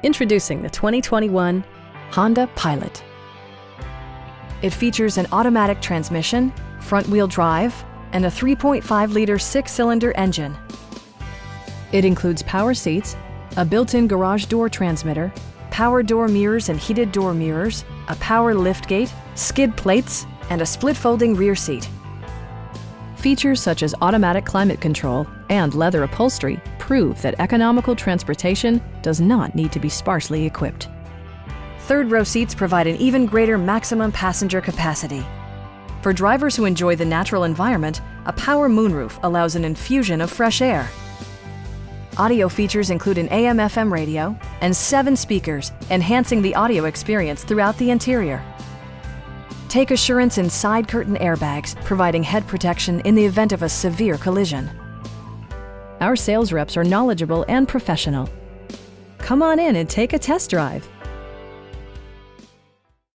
Introducing the 2021 Honda Pilot. It features an automatic transmission, front-wheel drive, and a 3.5-liter six-cylinder engine. It includes power seats, a built-in garage door transmitter, power door mirrors and heated door mirrors, a power liftgate, skid plates, and a split-folding rear seat. Features such as automatic climate control and leather upholstery prove that economical transportation does not need to be sparsely equipped. Third-row seats provide an even greater maximum passenger capacity. For drivers who enjoy the natural environment, a power moonroof allows an infusion of fresh air. Audio features include an AM/FM radio and 7 speakers, enhancing the audio experience throughout the interior. Take assurance in side curtain airbags, providing head protection in the event of a severe collision. Our sales reps are knowledgeable and professional. Come on in and take a test drive.